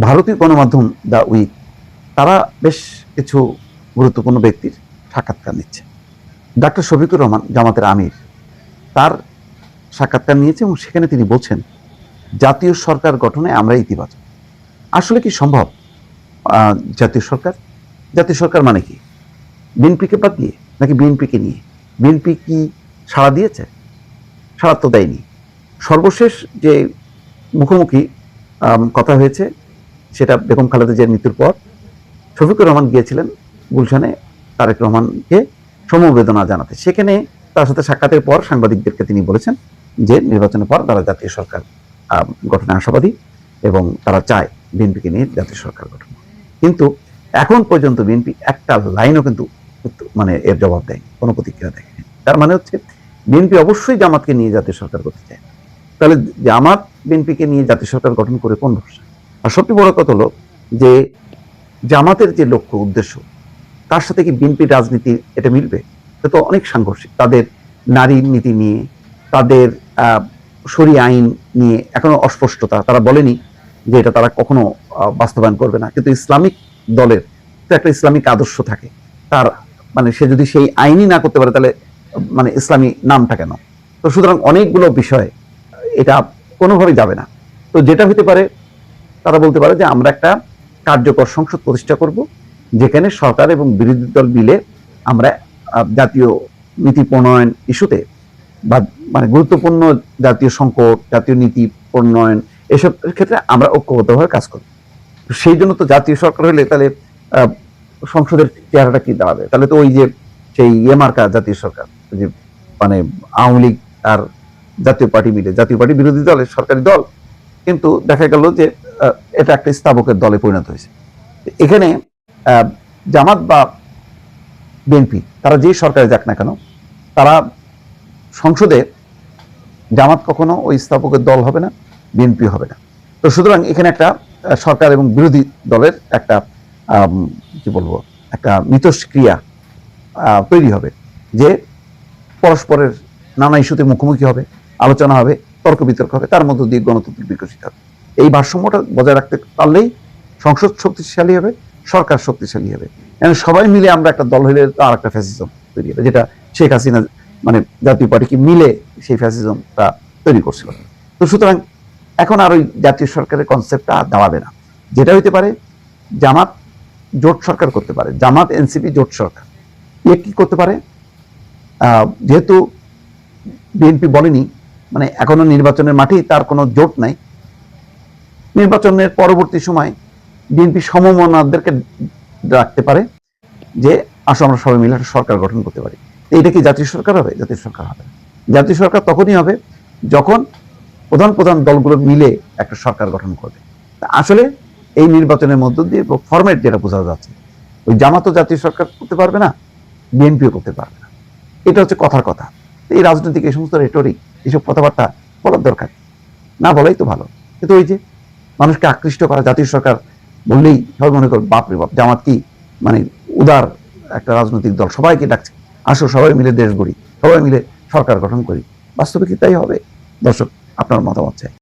ভারতীয় গণমাধ্যম the week তারা বেশ কিছু গুরুত্বপূর্ণ ব্যক্তির সাক্ষাৎকার নিচ্ছে। ডাক্তার শফিকুর রহমান জামাতের আমির তার সাক্ষাৎকার নিয়েছে এবং সেখানে তিনি বলছেন জাতীয় সরকার গঠনে আমরা ইতিবাচক। আসলে কি সম্ভব জাতীয় সরকার? জাতীয় সরকার মানে কি? বিএনপিকে বাদ দিয়ে নাকি বিএনপিকে নিয়ে? বিএনপি কি সাড়া দিয়েছে? সাড়া তো দেয়নি। সর্বশেষ যে মুখোমুখি কথা হয়েছে সেটা বেগম খালেদা জিয়ার মৃত্যুর পর শফিকুর রহমান গিয়েছিলেন গুলশানে তারেক রহমানকে সমবেদনা জানাতে। সেখানে তার সাথে সাক্ষাতের পর সাংবাদিকদেরকে তিনি বলেছেন যে নির্বাচনের পর তারা জাতীয় সরকার গঠনে আশাবাদী এবং তারা চায় বিএনপিকে নিয়ে জাতীয় সরকার গঠন। কিন্তু এখন পর্যন্ত বিএনপি একটা লাইনও কিন্তু মানে এর জবাব দেয়নি, কোনো প্রতিক্রিয়া দেয়নি। তার মানে হচ্ছে বিএনপি অবশ্যই জামাতকে নিয়ে জাতীয় সরকার করতে চায়। তাহলে জামাত বিএনপিকে নিয়ে জাতীয় সরকার গঠন করে কোন ভরসা? আর সবচেয়ে বড় কথা হলো যে জামাতের যে লক্ষ্য উদ্দেশ্য তার সাথে কি বিএনপির রাজনীতি এটা মিলবে? এটা তো অনেক সাংঘর্ষিক। তাদের নারী নীতি নিয়ে, তাদের শরিয়া আইন নিয়ে এখনো অস্পষ্টতা। তারা বলেনি যে এটা তারা কখনো বাস্তবায়ন করবে না, কিন্তু ইসলামিক দলের তো একটা ইসলামিক আদর্শ থাকে। তার মানে সে যদি সেই আইনই না করতে পারে তাহলে মানে ইসলামী নামটা কেন? তো সুতরাং অনেকগুলো বিষয় এটা কোনোভাবেই যাবে না। তো যেটা হতে পারে তারা বলতে পারে যে আমরা একটা কার্যকর সংসদ প্রতিষ্ঠা করব, যেখানে সরকার এবং বিরোধী দল মিলে আমরা জাতীয় নীতি প্রণয়ন ইস্যুতে বা মানে গুরুত্বপূর্ণ জাতীয় সংকট, জাতীয় নীতি প্রণয়ন এসব ক্ষেত্রে আমরা ঐক্যবদ্ধভাবে কাজ করব। সেই জন্য তো জাতীয় সরকার হলে তাহলে সংসদের চেহারাটা কি দাঁড়াবে? তাহলে তো ওই যে সেই মার্কা জাতীয় সরকার, যে মানে আওয়ামী লীগ আর জাতীয় পার্টি মিলে, জাতীয় পার্টি বিরোধী দলের সরকারি দল, কিন্তু দেখা গেল যে এটা একটা স্থাবকের দলে পরিণত হয়েছে। এখানে জামাত বা বিএনপি তারা যে সরকারে যাক না কেন, তারা সংসদে জামাত কখনো ওই স্থাপকের দল হবে না, বিএনপি হবে না। তো সুতরাং এখানে একটা সরকার এবং বিরোধী দলের একটা কি বলবো, একটা মিথস্ক্রিয়া তৈরি হবে, যে পরস্পরের নানা ইস্যুতে মুখোমুখি হবে, আলোচনা হবে, তর্ক বিতর্ক হবে, তার মধ্য দিয়ে গণতন্ত্র বিকশিত হবে। এই ভারসাম্যটা বজায় রাখতে পারলেই সংসদ শক্তিশালী হবে, সরকার শক্তিশালী হবে। সবাই মিলে আমরা একটা দল হইলে আর একটা ফ্যাসিজম তৈরি হবে, যেটা শেখ হাসিনা মানে জাতীয় পার্টিকে মিলে সেই ফ্যাসিজমটা তৈরি করছিল। তো সুতরাং এখন আর ওই জাতীয় সরকারের কনসেপ্টটা আর দাঁড়াবে না। যেটা হইতে পারে জামাত জোট সরকার করতে পারে, জামাত এনসিপি জোট সরকার। এ কি করতে পারে? যেহেতু বিএনপি বলেনি, মানে এখনো নির্বাচনের মাঠেই তার কোনো জোট নাই, নির্বাচনের পরবর্তী সময় বিএনপি সমমনাদেরকে রাখতে পারে যে আসো আমরা সবাই মিলে একটা সরকার গঠন করতে পারি। এইটা কি জাতীয় সরকার হবে? জাতীয় সরকার হবে। জাতীয় সরকার তখনই হবে যখন প্রধান প্রধান দলগুলো মিলে একটা সরকার গঠন করবে। আসলে এই নির্বাচনের মধ্য দিয়ে ফরম্যাট যেটা বোঝা যাচ্ছে, ওই জামাতও জাতীয় সরকার করতে পারবে না, বিএনপিও করতে পারবে না। এটা হচ্ছে কথার কথা। এই রাজনৈতিক এই সমস্ত রেটরিক, এইসব কথাবার্তা বলার দরকার না, বলাই তো ভালো। কিন্তু ওই যে মানুষকে আকৃষ্ট করা, জাতীয় সরকার বললেই সবাই মনে কর বাপরে বাপ, জামাত কি মানে উদার একটা রাজনৈতিক দল, সবাইকে ডাকছে আসো সবাই মিলে দেশ গড়ি, সবাই মিলে সরকার গঠন করি। বাস্তবে কি তাই হবে? দর্শক, আপনার মতামত চাই।